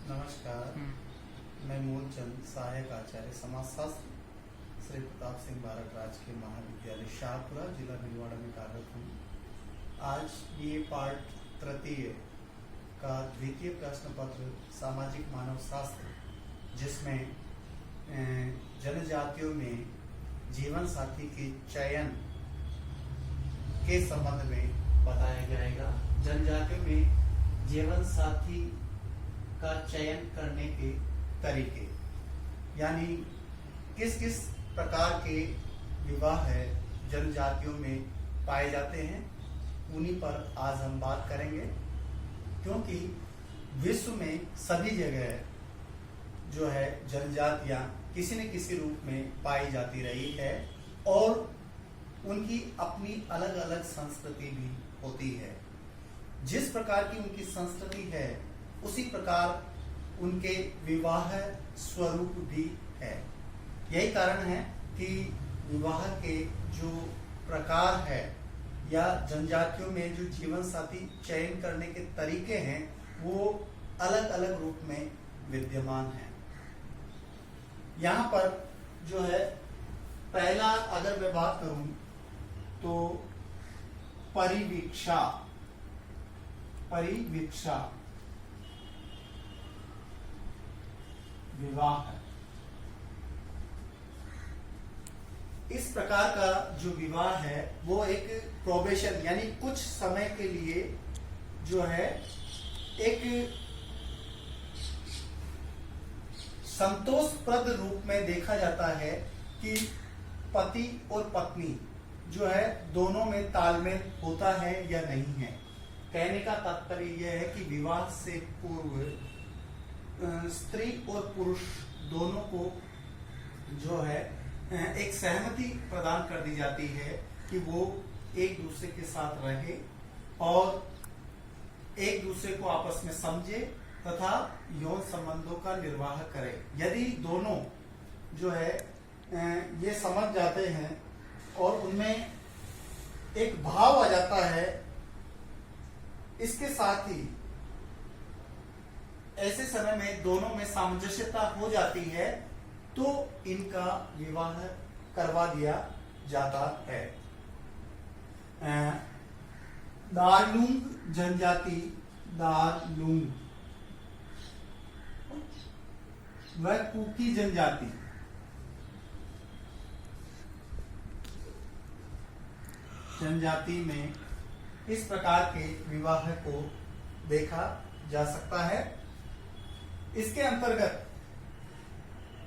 नमस्कार। मैं मूलचंद सहायक आचार्य समाजशास्त्र श्री प्रताप सिंह भारत राजकीय महाविद्यालय शाहपुरा जिला भीलवाड़ा में कार्यरत हूँ। आज ये पाठ तृतीय का द्वितीय प्रश्न पत्र सामाजिक मानव शास्त्र, जिसमें जनजातियों में जीवन साथी के चयन के संबंध में बताया जाएगा। जनजातियों में जीवन साथी का चयन करने के तरीके, यानी किस किस प्रकार के विवाह है जनजातियों में पाए जाते हैं, उन्हीं पर आज हम बात करेंगे। क्योंकि विश्व में सभी जगह जो है जनजातियां किसी न किसी रूप में पाई जाती रही है और उनकी अपनी अलग अलग संस्कृति भी होती है। जिस प्रकार की उनकी संस्कृति है उसी प्रकार उनके विवाह स्वरूप भी है। यही कारण है कि विवाह के जो प्रकार है या जनजातियों में जो जीवन साथी चयन करने के तरीके हैं वो अलग अलग रूप में विद्यमान हैं। यहाँ पर जो है पहला अगर मैं बात करूं तो परिवीक्षा विवाह है। इस प्रकार का जो विवाह है वो एक प्रोबेशन यानी कुछ समय के लिए जो है एक संतोषप्रद रूप में देखा जाता है कि पति और पत्नी जो है दोनों में तालमेल होता है या नहीं है। कहने का तात्पर्य यह है कि विवाह से पूर्व स्त्री और पुरुष दोनों को जो है एक सहमति प्रदान कर दी जाती है कि वो एक दूसरे के साथ रहे और एक दूसरे को आपस में समझे तथा यौन संबंधों का निर्वाह करे। यदि दोनों जो है ये समझ जाते हैं और उनमें एक भाव आ जाता है, इसके साथ ही ऐसे समय में दोनों में सामंजस्यता हो जाती है तो इनका विवाह करवा दिया जाता है। दार्लुंग जनजाति, दार्लुंग व कुकी जनजाति में इस प्रकार के विवाह को देखा जा सकता है। इसके अंतर्गत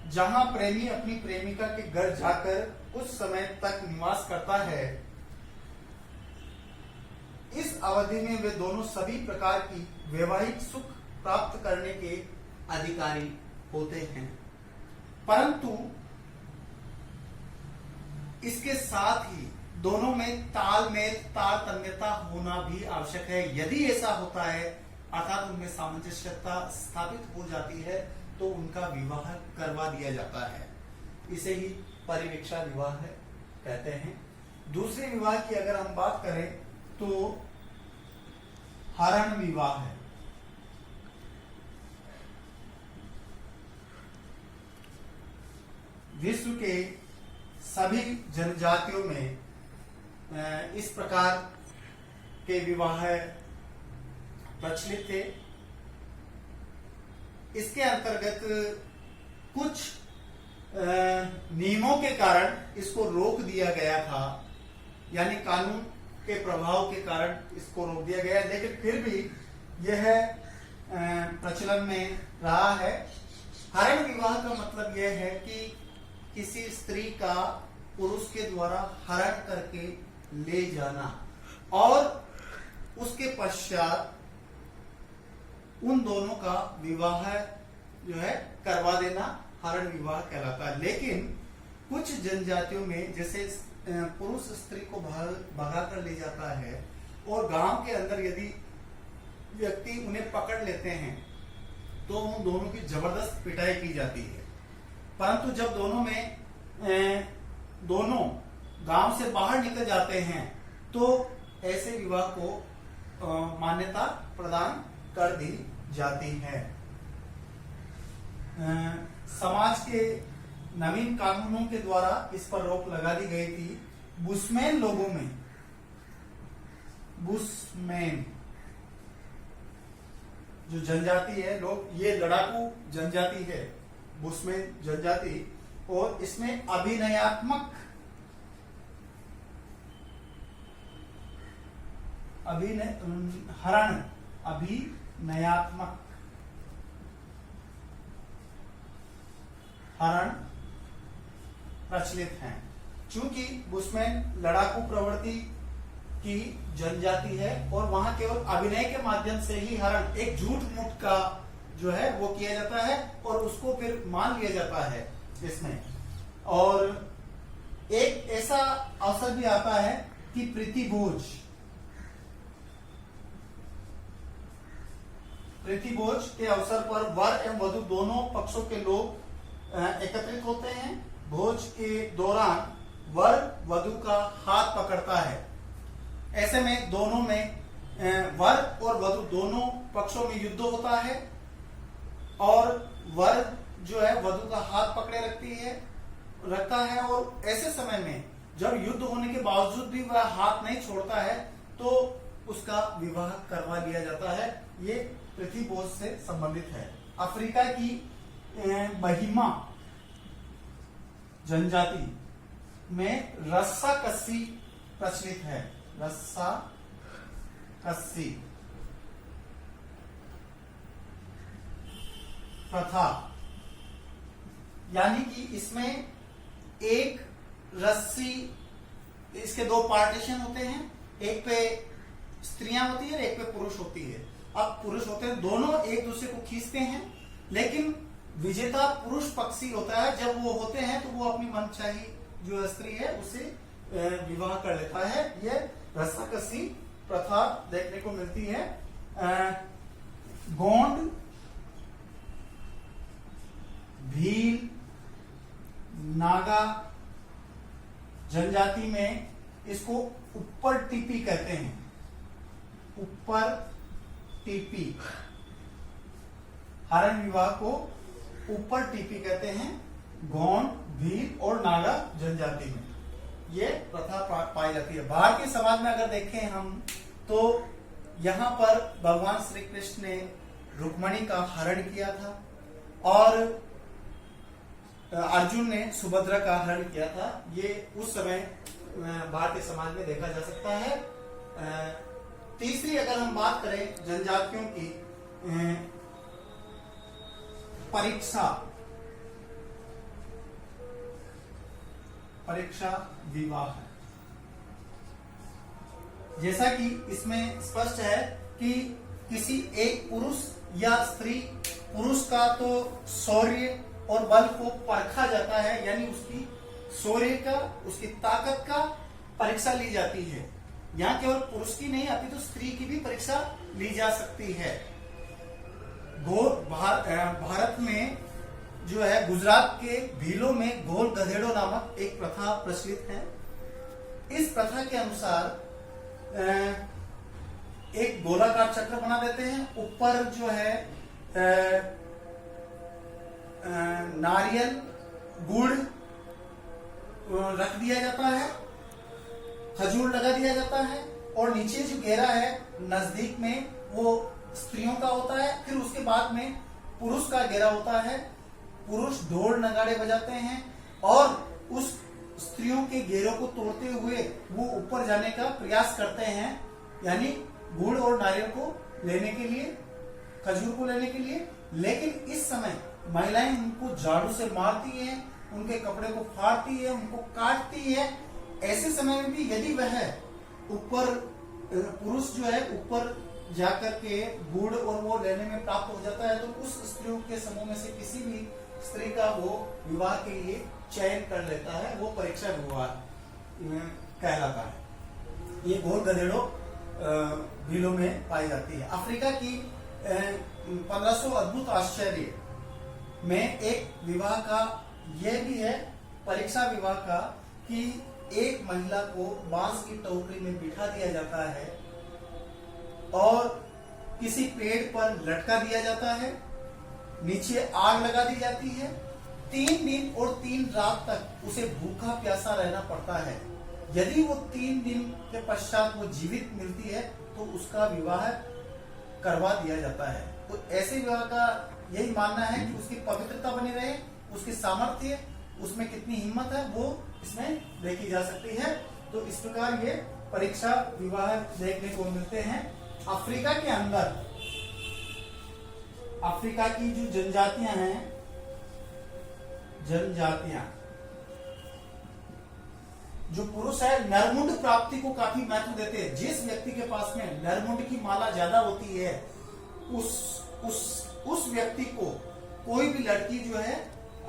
जहां प्रेमी अपनी प्रेमिका के घर जाकर कुछ समय तक निवास करता है, इस अवधि में वे दोनों सभी प्रकार की वैवाहिक सुख प्राप्त करने के अधिकारी होते हैं। परंतु इसके साथ ही दोनों में तालमेल तारतम्यता होना भी आवश्यक है। यदि ऐसा होता है अर्थात उनमें सामंजस्यता स्थापित हो जाती है तो उनका विवाह करवा दिया जाता है। इसे ही परिवीक्षा विवाह कहते हैं। दूसरे विवाह की अगर हम बात करें तो हरण विवाह है। विश्व के सभी जनजातियों में इस प्रकार के विवाह प्रचलित थे। इसके अंतर्गत कुछ नियमों के कारण इसको रोक दिया गया था, यानी कानून के प्रभाव के कारण इसको रोक दिया गया, लेकिन फिर भी यह प्रचलन में रहा है। हरण विवाह का मतलब यह है कि किसी स्त्री का पुरुष के द्वारा हरण करके ले जाना और उसके पश्चात उन दोनों का विवाह जो है करवा देना हरण विवाह कहलाता है। लेकिन कुछ जनजातियों में जैसे पुरुष स्त्री को भगा कर ले जाता है और गांव के अंदर यदि व्यक्ति उन्हें पकड़ लेते हैं तो उन दोनों की जबरदस्त पिटाई की जाती है। परंतु जब दोनों गांव से बाहर निकल जाते हैं तो ऐसे विवाह को मान्यता प्रदान कर दी जाती है। समाज के नवीन कानूनों के द्वारा इस पर रोक लगा दी गई थी। बुशमैन लोगों में, बुशमैन जो जनजाति है लोग, ये लड़ाकू जनजाति है बुशमैन जनजाति, और इसमें अभिनयात्मक हरण, अभिनयात्मक हरण प्रचलित हैं। चूंकि बुशमैन लड़ाकू प्रवृत्ति की जनजाति है और वहां केवल अभिनय के माध्यम से ही हरण, एक झूठ मूठ का जो है वो किया जाता है और उसको फिर मान लिया जाता है इसमें। और एक ऐसा अवसर भी आता है कि प्रीतिभोज के अवसर पर वर एवं वधु दोनों पक्षों के लोग एकत्रित होते हैं। भोज के दौरान वर वधु का हाथ पकड़ता है। ऐसे में दोनों में वर और वधु दोनों पक्षों में युद्ध होता है और वर जो है वधु का हाथ पकड़े रखता है और ऐसे समय में जब युद्ध होने के बावजूद भी वह हाथ नहीं छोड़ता है तो उसका विवाह करवा लिया जाता है। ये पृथ्वीभोज से संबंधित है। अफ्रीका की महिमा जनजाति में रस्सा कस्सी प्रचलित है। रस्सा कस्सी प्रथा, यानी कि इसमें एक रस्सी, इसके दो पार्टीशन होते हैं, एक पे स्त्रियां होती है और एक पे पुरुष होती है। अब पुरुष होते हैं, दोनों एक दूसरे को खींचते हैं, लेकिन विजेता पुरुष पक्षी होता है। जब वो होते हैं तो वो अपनी मनचाही जो स्त्री है उसे विवाह कर लेता है। यह रस्साकसी प्रथा देखने को मिलती है। गोंड, भील, नागा जनजाति में इसको ऊपर टीपी कहते हैं। ऊपर टीपी, हरण विवाह को ऊपर टीपी कहते हैं। गोंड, भील और नागा जनजाति में ये प्रथा पाई जाती है। भारतीय समाज में अगर देखें हम तो यहाँ पर भगवान श्री कृष्ण ने रुक्मणी का हरण किया था और अर्जुन ने सुभद्रा का हरण किया था। ये उस समय भारतीय समाज में देखा जा सकता है। तीसरी अगर हम बात करें जनजातियों की, परीक्षा विवाह है। जैसा कि इसमें स्पष्ट है कि किसी एक पुरुष या स्त्री, पुरुष का तो शौर्य और बल को परखा जाता है, यानी उसकी शौर्य का, उसकी ताकत का परीक्षा ली जाती है। यहाँ केवल पुरुष की नहीं आती तो स्त्री की भी परीक्षा ली जा सकती है। भारत में जो है गुजरात के भीलों में गोल गधेड़ो नामक एक प्रथा प्रचलित है। इस प्रथा के अनुसार एक गोलाकार चक्र बना देते हैं, ऊपर जो है नारियल गुड़ रख दिया जाता है, खजूर लगा दिया जाता है और नीचे जो घेरा है नजदीक में वो स्त्रियों का होता है। फिर उसके बाद में पुरुष का घेरा होता है। पुरुष ढोल नगाड़े बजाते हैं और उस स्त्रियों के घेरों को तोड़ते हुए वो ऊपर जाने का प्रयास करते हैं, यानी गुड़ और नारियल को लेने के लिए, खजूर को लेने के लिए। लेकिन इस समय महिलाएं उनको झाड़ू से मारती हैं, उनके कपड़े को फाड़ती है, उनको काटती है। ऐसे समय में भी यदि वह ऊपर, पुरुष जो है ऊपर जाकर के गुड़ और वो लेने में प्राप्त हो जाता है तो उस स्त्रियों के समूह में से किसी भी स्त्री का वो विवाह के लिए चयन कर लेता है, वो परीक्षा विवाह कहलाता है। ये गोल गधेड़ो भीलों में पाई जाती है। अफ्रीका की 1500 अद्भुत आश्चर्य में एक विवाह का यह भी है, परीक्षा विवाह का, कि एक महिला को बांस की टोकरी में बिठा दिया जाता है और किसी पेड़ पर लटका दिया जाता है नीचे आग लगा दी जाती है। 3 दिन और 3 रात तक उसे भूखा प्यासा रहना पड़ता है। यदि वो 3 दिन के पश्चात वो जीवित मिलती है तो उसका विवाह करवा दिया जाता है। तो ऐसे विवाह का यही मानना है कि उसकी पवित्रता बनी रहे, उसकी सामर्थ्य, उसमें कितनी हिम्मत है वो इसमें देखी जा सकती है। तो इस प्रकार ये परीक्षा विवाह देखने को मिलते हैं। अफ्रीका के अंदर अफ्रीका की जो जनजातियां हैं, जनजातियां जो पुरुष है नरमुंड प्राप्ति को काफी महत्व देते हैं। जिस व्यक्ति के पास में नरमुंड की माला ज्यादा होती है उस व्यक्ति को कोई भी लड़की जो है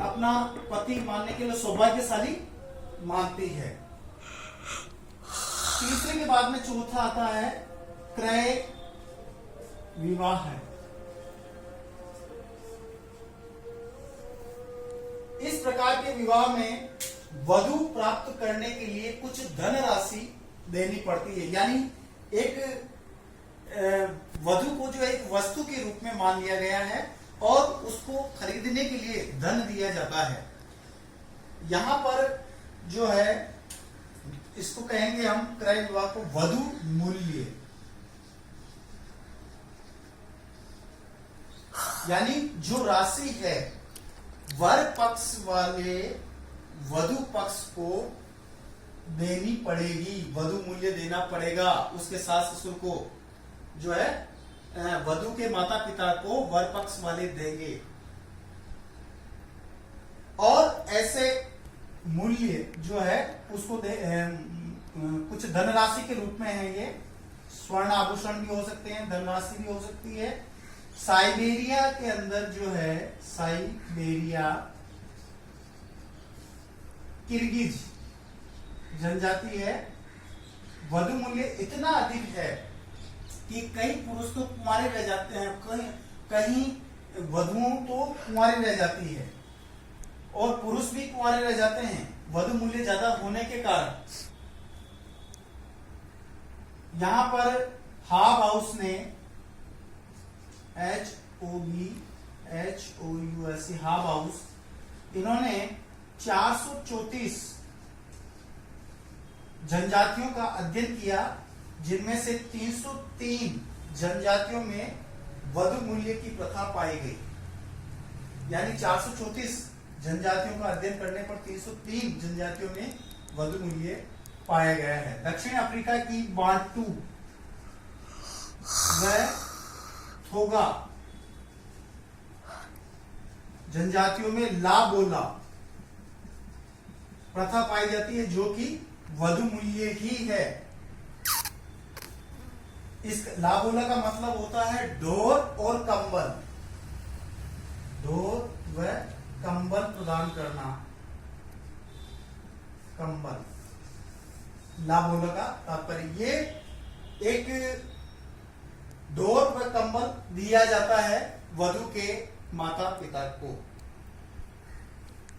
अपना पति मानने के लिए सौभाग्यशाली मानती है। तीसरे के बाद में चौथा आता है क्रय विवाह है। इस प्रकार के विवाह में वधु प्राप्त करने के लिए कुछ धनराशि देनी पड़ती है। यानी एक वधु को जो एक वस्तु के रूप में मान लिया गया है और उसको खरीदने के लिए धन दिया जाता है। यहां पर जो है इसको कहेंगे हम क्रय विवाह को वधु मूल्य, यानी जो राशि है वर पक्ष वाले वधु पक्ष को देनी पड़ेगी, वधु मूल्य देना पड़ेगा। उसके सास ससुर को जो है वधु के माता पिता को वर पक्ष वाले देंगे और ऐसे मूल्य जो है उसको कुछ धनराशि के रूप में है। ये स्वर्ण आभूषण भी हो सकते हैं, धनराशि भी हो सकती है। साइबेरिया के अंदर जो है साइबेरिया किर्गिज जनजाति है, वधु मूल्य इतना अधिक है कि कई पुरुष तो कुंवारे रह जाते हैं, कहीं वधुओं तो कुंवारी रह जाती है और पुरुष भी कुंवारे रह जाते हैं वधु मूल्य ज्यादा होने के कारण। यहां पर हाब हाउस ने HOBHOUS हाब हाउस इन्होंने 434 जनजातियों का अध्ययन किया, जिनमें से 303 जनजातियों में वधु मूल्य की प्रथा पाई गई। यानी 434 जनजातियों का अध्ययन करने पर 303 जनजातियों में वधु मूल्य पाया गया है। दक्षिण अफ्रीका की बांटू व थोगा जनजातियों में ला बोला प्रथा पाई जाती है, जो कि वधु मूल्य ही है। इस लाबोला का मतलब होता है डोर और कंबल, डोर व कंबल प्रदान करना, कंबल। लाबोला का तात्पर्य ये एक डोर व कंबल दिया जाता है वधु के माता पिता को।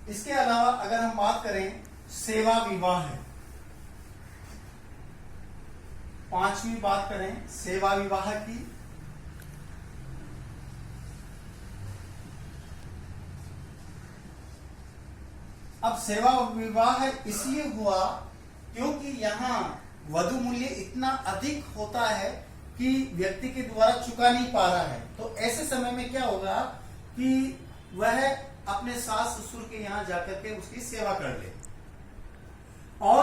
इसके अलावा अगर हम बात करें सेवा विवाह है, पांचवी बात करें सेवा विवाह की। अब सेवा विवाह इसलिए हुआ क्योंकि यहाँ वधु मूल्य इतना अधिक होता है कि व्यक्ति के द्वारा चुका नहीं पा रहा है। तो ऐसे समय में क्या होगा कि वह अपने सास ससुर के यहाँ जाकर के उसकी सेवा कर ले और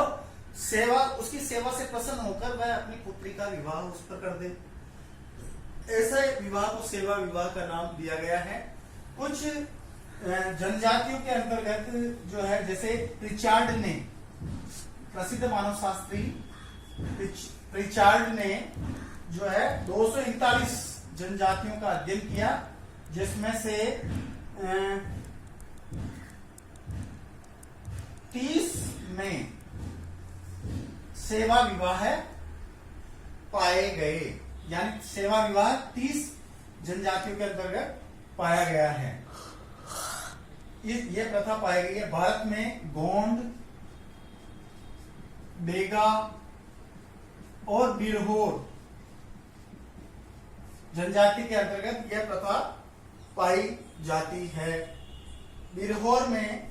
उसकी सेवा से प्रसन्न होकर वह अपनी पुत्री का विवाह उस पर कर दे। ऐसे विवाह को सेवा विवाह का नाम दिया गया है। कुछ जनजातियों के अंतर्गत जो है, जैसे प्रिचार्ड ने, प्रसिद्ध मानव शास्त्री प्रिचार्ड ने जो है 241 जनजातियों का अध्ययन किया, जिसमें से 30 में सेवा विवाह पाए गए। यानी सेवा विवाह 30 जनजातियों के अंतर्गत पाया गया है। ये प्रथा पाई गई है। भारत में गोंड, बेगा और बिरहोर जनजाति के अंतर्गत यह प्रथा पाई जाती है। बिरहोर में,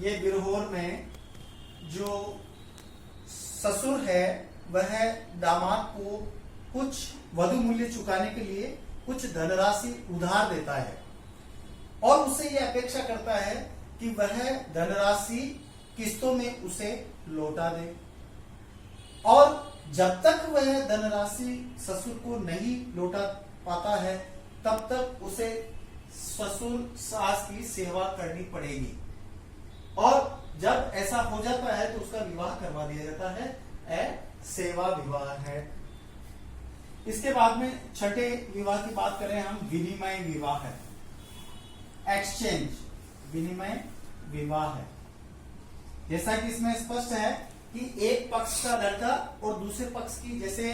ये बिरहोर में जो ससुर है वह दामाद को कुछ वधु मूल्य चुकाने के लिए कुछ धनराशि उधार देता है और उससे यह अपेक्षा करता है कि वह धनराशि किस्तों में उसे लौटा दे, और जब तक वह धनराशि ससुर को नहीं लौटा पाता है तब तक उसे ससुर सास की सेवा करनी पड़ेगी, और जब ऐसा हो जाता है तो उसका विवाह करवा दिया जाता है। सेवा विवाह है। इसके बाद में छठे विवाह की बात करें हम, विनिमय विवाह है। एक्सचेंज, विनिमय विवाह है। जैसा कि इसमें स्पष्ट है कि एक पक्ष का लड़का और दूसरे पक्ष की, जैसे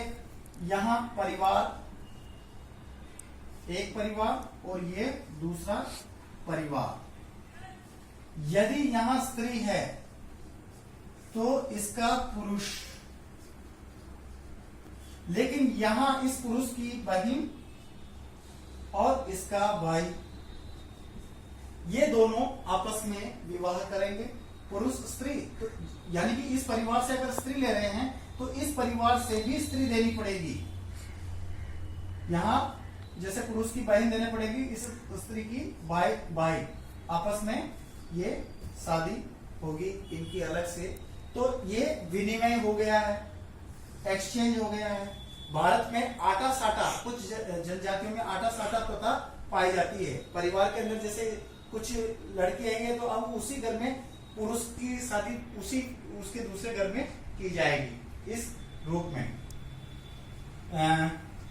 यहां परिवार, एक परिवार और ये दूसरा परिवार, यदि यहां स्त्री है तो इसका पुरुष, लेकिन यहां इस पुरुष की बहन और इसका भाई, ये दोनों आपस में विवाह करेंगे। पुरुष स्त्री, तो यानी कि इस परिवार से अगर स्त्री ले रहे हैं तो इस परिवार से भी स्त्री देनी पड़ेगी। यहां जैसे पुरुष की बहन देनी पड़ेगी, इस स्त्री की भाई, आपस में ये शादी होगी इनकी अलग से। तो ये विनिमय हो गया है, एक्सचेंज हो गया है। भारत में आटा साटा, कुछ जनजातियों में आटा साटा प्रथा पाई जाती है। परिवार के अंदर जैसे कुछ लड़की आएंगे तो अब उसी घर में पुरुष की शादी उसके दूसरे घर में की जाएगी, इस रूप में।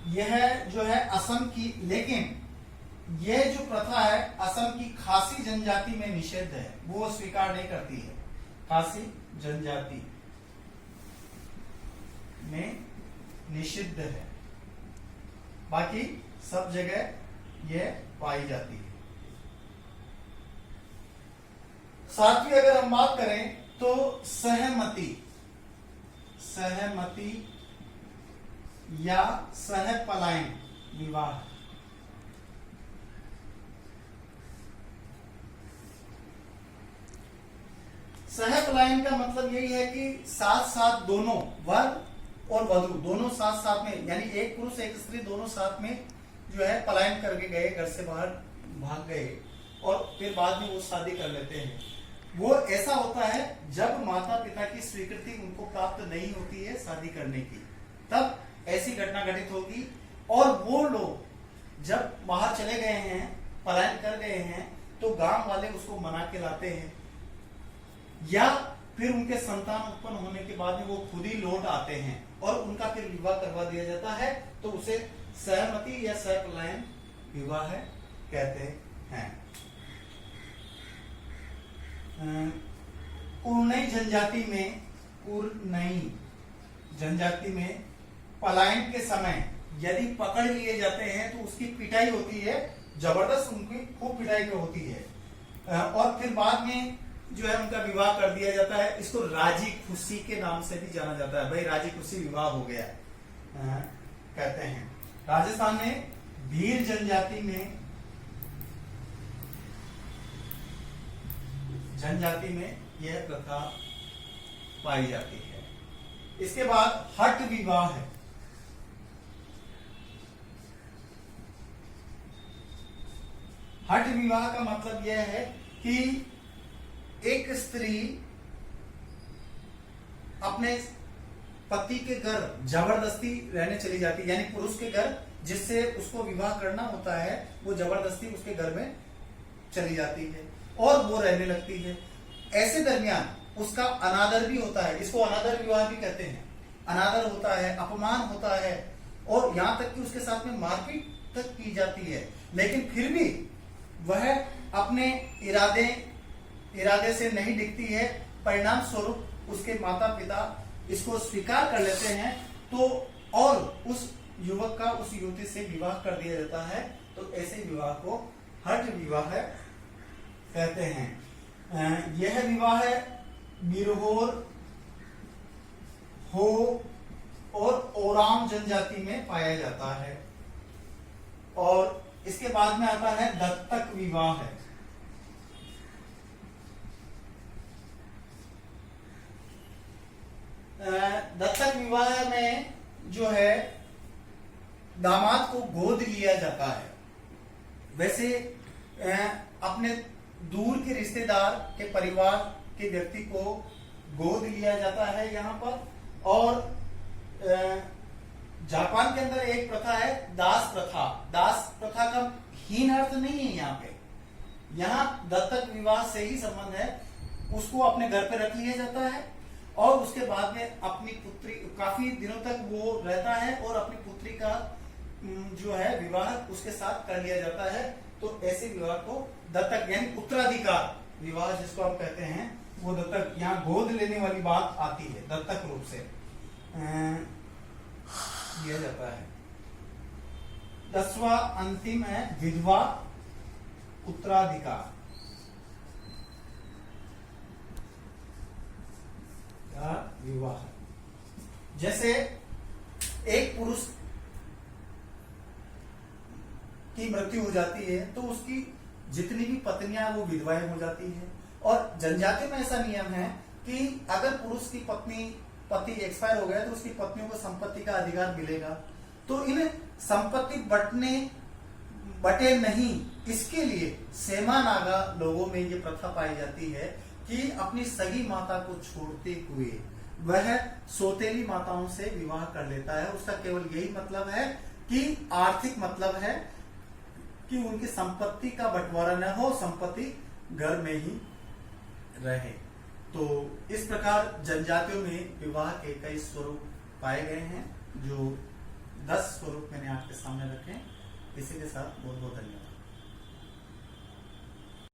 यह जो है असम की, लेकिन यह जो प्रथा है असम की खासी जनजाति में निषिद्ध है, वो स्वीकार नहीं करती है। खासी जनजाति में निषिद्ध है, बाकी सब जगह यह पाई जाती है। सातवीं अगर हम बात करें तो सहमति या सहपलायन विवाह। सहपलायन का मतलब यही है कि साथ साथ दोनों वर और वधु दोनों साथ साथ में, यानी एक पुरुष एक स्त्री दोनों साथ में जो है पलायन करके गए, घर से बाहर भाग गए और फिर बाद में वो शादी कर लेते हैं। वो ऐसा होता है जब माता पिता की स्वीकृति उनको प्राप्त नहीं होती है शादी करने की, तब ऐसी घटना घटित होगी। और वो लोग जब बाहर चले गए हैं, पलायन कर गए हैं, तो गांव वाले उसको मना के लाते हैं, या फिर उनके संतान उत्पन्न होने के बाद में वो खुद ही लौट आते हैं और उनका फिर विवाह करवा दिया जाता है, तो उसे सहमति या सहपलायन विवाह कहते हैं। कुरनई जनजाति में पलायन के समय यदि पकड़ लिए जाते हैं तो उसकी पिटाई होती है, जबरदस्त उनकी खूब पिटाई होती है, और फिर बाद में जो है उनका विवाह कर दिया जाता है। इसको राजी खुशी के नाम से भी जाना जाता है, भाई राजी खुशी विवाह हो गया कहते हैं। राजस्थान में भील जनजाति में यह प्रथा पाई जाती है। इसके बाद हठ विवाह है। हठ विवाह का मतलब यह है कि एक स्त्री अपने पति के घर जबरदस्ती रहने चली जाती है, यानी पुरुष के घर जिससे उसको विवाह करना होता है वो जबरदस्ती उसके घर में चली जाती है और वो रहने लगती है। ऐसे दरमियान उसका अनादर भी होता है, इसको अनादर विवाह भी कहते हैं। अनादर होता है, अपमान होता है और यहां तक कि उसके साथ में मारपीट तक की जाती है, लेकिन फिर भी वह अपने इरादे से नहीं दिखती है। परिणाम स्वरूप उसके माता पिता इसको स्वीकार कर लेते हैं तो और उस युवक का उस युवती से विवाह कर दिया जाता है। तो ऐसे विवाह को हठ विवाह कहते हैं। यह विवाह बिरहोर, हो और ओराम जनजाति में पाया जाता है और इसके बाद में आता है दत्तक विवाह। दत्तक विवाह में जो है दामाद को गोद लिया जाता है। वैसे अपने दूर के रिश्तेदार के परिवार के व्यक्ति को गोद लिया जाता है यहाँ पर। और जापान के अंदर एक प्रथा है दास प्रथा। दास प्रथा का हीन अर्थ नहीं है यहाँ पे, यहाँ दत्तक विवाह से ही संबंध है। उसको अपने घर पे रख लिया जाता है और उसके बाद में अपनी पुत्री, काफी दिनों तक वो रहता है और अपनी पुत्री का जो है विवाह उसके साथ कर लिया जाता है। तो ऐसे विवाह को दत्तक यानी उत्तराधिकार विवाह जिसको हम कहते हैं वो दत्तक, यहाँ गोद लेने वाली बात आती है, दत्तक रूप से दिया जाता है। 10वां अंतिम है विधवा उत्तराधिकार का विवाह। जैसे एक पुरुष की मृत्यु हो जाती है तो उसकी जितनी भी पत्नियां वो विधवाएं हो जाती है। और जनजाति में ऐसा नियम है कि अगर पुरुष की पति एक्सपायर हो गया तो उसकी पत्नियों को संपत्ति का अधिकार मिलेगा। तो इन संपत्ति बटे नहीं, इसके लिए सेमा नागा लोगों में ये प्रथा पाई जाती है कि अपनी सगी माता को छोड़ते हुए वह सौतेली माताओं से विवाह कर लेता है। उसका केवल यही मतलब है कि आर्थिक मतलब है कि उनकी संपत्ति का बंटवारा न हो, संपत्ति घर में ही रहे। तो इस प्रकार जनजातियों में विवाह के कई स्वरूप पाए गए हैं, जो 10 स्वरूप मैंने आपके सामने रखे। इसी के साथ बहुत बहुत धन्यवाद।